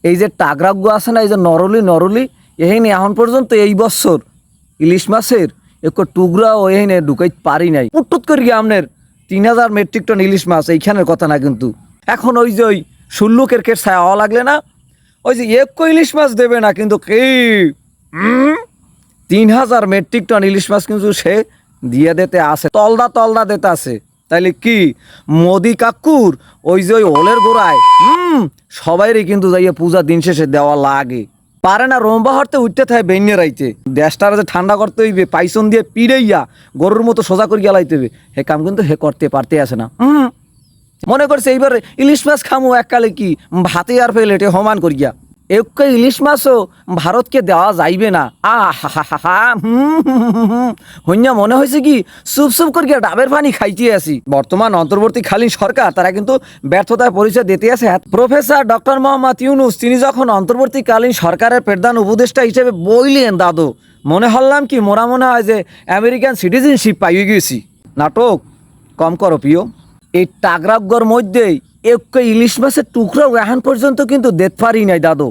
এই যে টাগরাগু আছে না, এই যে নরলি এখানে এখন পর্যন্ত এই বছর ইলিশ মাছের একটু টুকরাও এখানে ঢুকাইতে পারি নাই। পুট্টুত করি আপনার 3000 মেট্রিক টন ইলিশ মাছ এইখানের কথা না কিন্তু। এখন ওই যে ওই সুল্লুকের কেট ছায়া হওয়া লাগলে না, ওই যে ইলিশ মাছ দেবে না কিন্তু কি 3000 মেট্রিক টন ইলিশ মাছ কিন্তু সে দিয়ে দিতে আসে, তলদা দিতে আছে। তাইলে কি মোদি কাকুর ওই যে ওই ওলের গোড়ায় সবাইরই কিন্তু যাইয়া পূজা দিন শেষে দেওয়া লাগে। পারে না রম্বা হরতে উঠতে থাকে বেঞ্জে রাইতে, দেশটার যে ঠান্ডা করতে হইবে পাইসন দিয়ে পিড়াইয়া গরুর মতো সোজা করে গেলাইতে হইবে, হে কাম কিন্তু হে করতে পারতে আসে না। মনে করছে এইবার ইলিশ মাছ খামো এককালে কি ভাতে আর ফেলেটে হমান করিয়া, একটা ইলিশ মাছও ভারতকে দেওয়া যাইবে না। হইয়া মনে হয়েছে কি চুপ করিয়া ডাবের পানি খাইতে আসি। বর্তমান অন্তর্বর্তীকালীন সরকার তারা কিন্তু ব্যর্থতার পরিচয় দিতে আছে। প্রফেসর ডক্টর মোহাম্মদ ইউনুস তিনি যখন অন্তর্বর্তীকালীন সরকারের প্রধান উপদেষ্টা হিসেবে বইলেন দাদু, মনে হল্লাম কি মোরা মনে হয় যে আমেরিকান সিটিজেনশিপ পাইয়ে গেছি। নাটক কম করো প্রিয়। এই টাগরাগর মধ্যেই একটা ইলিশ মাছের টুকরাও এখন পর্যন্ত কিন্তু দেখতে পারি নাই দাদু।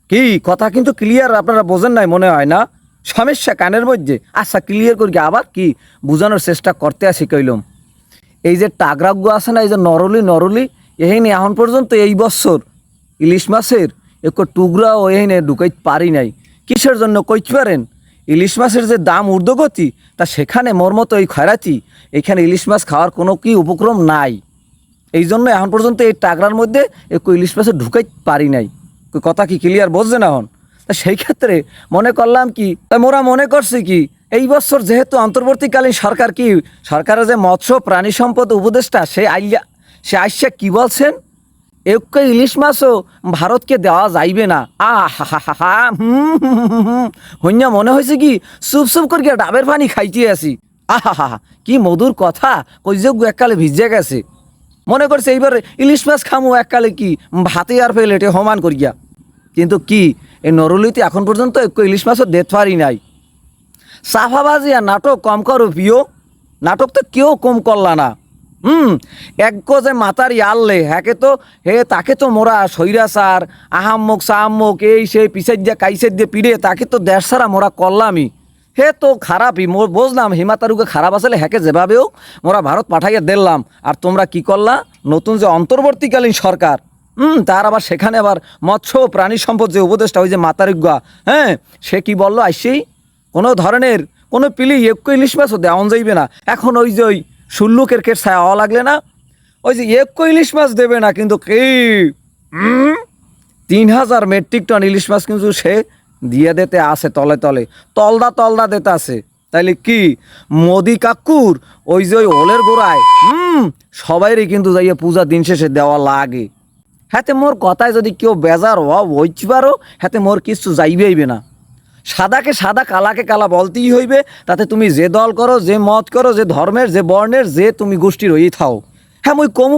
কি কথা কিন্তু ক্লিয়ার আপনারা বোঝেন নাই মনে হয় না, সমস্যা কানের মধ্যে। আচ্ছা ক্লিয়ার করি আবার কি বোঝানোর চেষ্টা করতে আসি কইলাম। এই যে টাগরাগু আছে না, এই যে নরলি এখানে এখন পর্যন্ত এই বছর ইলিশ মাছের একটু টুকরাও এখানে ঢুকাইতে পারি নাই। কিসের জন্য কইতে পারেন? ইলিশ মাছের যে দাম ঊর্ধ্বগতি, তা সেখানে মোর মতো এই খয়রাতি এখানে ইলিশ মাছ খাওয়ার কোনো কি উপক্রম নাই। এই জন্য এখন পর্যন্ত এই টাগরার মধ্যে একটু ইলিশ মাছে ঢুকাইতে পারি নাই। কথা কি ক্লিয়ার বুঝছে না হন? তা সেই ক্ষেত্রে মনে করলাম কি, তা মোরা মনে করছি কি এই বছর যেহেতু অন্তর্বর্তীকালীন সরকার কি সরকারের যে মৎস্য প্রাণী সম্পদ উপদেষ্টা সে আইসা কি বলছেন, একটা ইলিশ মাছও ভারতকে দেওয়া যাইবে না। হইয়া মনে হয়েছে কি চুপ করিয়া ডাবের পানি খাইতে আসি। কি মধুর কথা, কইযোগ্য এককালে ভিজে গেছে। মনে করছে এইবার ইলিশ মাছ খামো এককালে কি ভাতে আর ফেলেটে হমান করিয়া, কিন্তু কি এই নরলিতে এখন পর্যন্ত একটু ইলিশ মাছও দেখতে পারি নাই। সাফাবাজি আর নাটক কম করো প্রিয়, নাটক তো কেউ কম করলা না। এক যে মাতারি আনলে হ্যাকে তো তাকে তো মোরা সৈরাচার আহাম্মক সাহাম্মক এই সেই পিছাই দিয়ে কাইসের দিয়ে পিড়ে তাকে তো দেশ ছাড়া মোরা করলামই। হে তো খারাপই বুঝলাম, হিমাতারুকে খারাপ আসলে হ্যাকে যেভাবে হোক মোরা ভারত পাঠাইয়া দিলাম। আর তোমরা কি করলা, নতুন যে অন্তর্বর্তীকালীন সরকার তার আবার সেখানে আবার মৎস্য প্রাণী সম্পদ যে উপদেষ্টা ওই যে মাতারিগুয়া, সে কি বললো আইসেই কোনো ধরনের কোনো পিলি একটু ইলিশ মাছও দেওয়া যাইবে না। এখন ওই যে ওই সুল্লুকের কেট ছায়া হওয়া লাগলে না, ওই যে একটু ইলিশ মাছ দেবে না কিন্তু কি 3000 মেট্রিক টন ইলিশ মাছ কিন্তু সে দিয়ে দিতে আসে, তলদা দিতে আছে। তাইলে কি মোদি কাকুর ওই যে ওই ওলের গোড়ায় সবাইরই কিন্তু যাইয়া পূজা দিন শেষে দেওয়া লাগে। হাতে মোর কথায় যদি কেউ বেজার হইতে পারো, হাতে মোর কিছু যাইবেইবে না। সাদাকে সাদা কালাকে কালা বলতেই হইবে, তাতে তুমি যে দল করো, যে মত করো, যে ধর্মের, যে বর্ণের, যে তুমি গোষ্ঠীর হয়েই থাও। হ্যাঁ মই কমু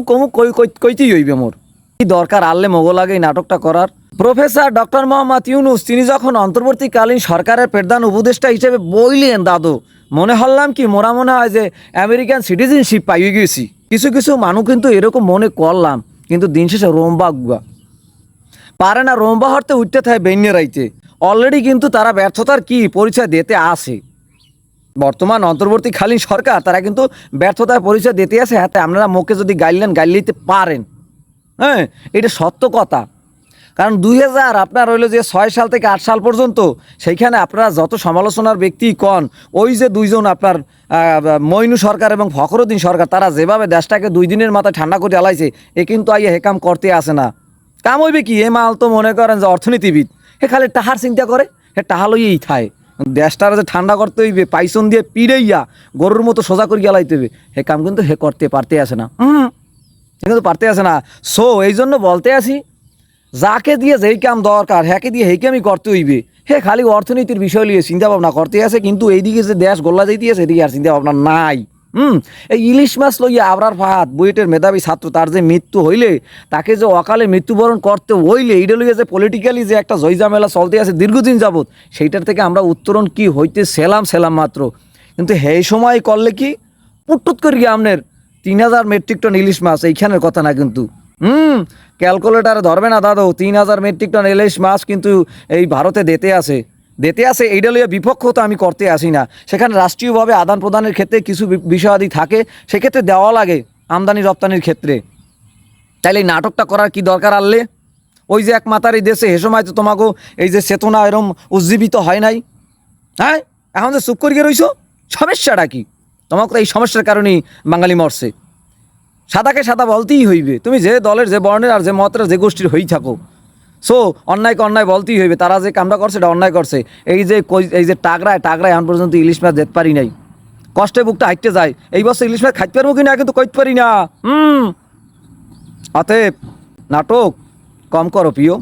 কইতেই হইবে। মোর কি দরকার আনলে মোগল আগে এই নাটকটা করার। প্রফেসর ডক্টর মোহাম্মদ ইউনুস তিনি যখন অন্তর্বর্তীকালীন সরকারের প্রধান উপদেষ্টা হিসেবে বইলেন দাদু, মনে হল্লাম কি মোরা মনে হয় যে আমেরিকান সিটিজেনশিপ পাইয়ে গেছি। কিছু মানুষ কিন্তু এরকম মনে করলাম, কিন্তু দিন শেষে রোম্বা পারে না রোম্বা হরতে উঠতে থাকে বেঞ্জে রাইতে। অলরেডি কিন্তু তারা ব্যর্থতার কি পরিচয় দিতে আসে। বর্তমান অন্তর্বর্তীকালীন সরকার তারা কিন্তু ব্যর্থতার পরিচয় দিতে আসে। হাতে আপনারা মুখে যদি গাইলিতে পারেন, এটা সত্য কথা। কারণ 2000 আপনার হইলো যে 6 সাল থেকে 8 সাল পর্যন্ত সেইখানে আপনারা যত সমালোচনার ব্যক্তি কন, ওই যে দুইজন আপনার মইনু সরকার এবং ফখরুদ্দিন সরকার তারা যেভাবে দেশটাকে 2 দিনের মাথায় ঠান্ডা করে আলাইছে, এ কিন্তু আইয়া হে কাম করতে আসে না। কাম হইবে কি, এ মাল তো মনে করেন যে অর্থনীতিবিদ, হে খালি টাহার চিন্তা করে, হে টাহা লইয়েই থায়। দেশটার যে ঠান্ডা করতে হইবে পাইসন দিয়ে পিড়াইয়া গরুর মতো সোজা করে গেলাইতে হবে, হে কাম কিন্তু হে করতে পারতে আসে না, কিন্তু পারতে আসে না। সো এই জন্য বলতে আসি, যাকে দিয়ে যেই কাম দরকার হ্যাকে দিয়ে হেই কামই করতে হইবে। হে খালি অর্থনীতির বিষয় নিয়ে চিন্তা ভাবনা করতে আছে, কিন্তু এইদিকে যে দেশ গোল্লা যাইতে আছে এদিকে আর চিন্তা ভাবনা নাই। এই ইলিশ মাছ লইয়া আবরার ফাহাদ বুয়েটের মেধাবী ছাত্র, তার যে মৃত্যু হইলে তাকে যে অকালে মৃত্যুবরণ করতে হইলে এইটা লইয়া যে পলিটিক্যালি যে একটা জয়জামেলা চলতে আছে দীর্ঘদিন যাবৎ, সেইটার থেকে আমরা উত্তরণ কি হইতে সেলাম মাত্র। কিন্তু সেই সময় করলে কি পুট্টুত করি আপনার 3000 মেট্রিক টন ইলিশ মাছ এইখানের কথা না কিন্তু। ক্যালকুলেটার ধরবে না দাদু, 3,000 মেট্রিক টন ইলিশ মাছ কিন্তু এই ভারতে দিতে আছে। এইটা লইয়া বিপক্ষ তো আমি করতে আসি না। সেখানে রাষ্ট্রীয়ভাবে আদান প্রদানের ক্ষেত্রে কিছু বিষয়াদি থাকে, সেক্ষেত্রে দেওয়া লাগে আমদানি রপ্তানির ক্ষেত্রে। তাইলে এই নাটকটা করার কি দরকার আনলে? ওই যে এক মাতার এই দেশে, এ সময় তো তোমাকেও এই যে চেতনা এরম উজ্জীবিত হয় নাই। হ্যাঁ, এখন যে চুপ করিয়ে রইছো, সমস্যাটা কি? তোমাকে তো এই সমস্যার কারণেই বাঙালি মরছে। সাদাকে সাদা বলতেই হইবে, তুমি যে দলের, যে বর্ণের আর যে মতের, যে গোষ্ঠীর হই থাকো। সো অন্যায়কে অন্যায় বলতেই হইবে। তারা যে কামটা করছে এটা অন্যায় করছে। এই যে টাগরায় এখন পর্যন্ত ইলিশ মাছ যেতে পারি নাই, কষ্টে বুকটা হাঁটতে যায়। এই বছর ইলিশ মাছ খাইতে পারবো কিনা কিন্তু কইতে পারি না। অতএব নাটক কম করো প্রিয়।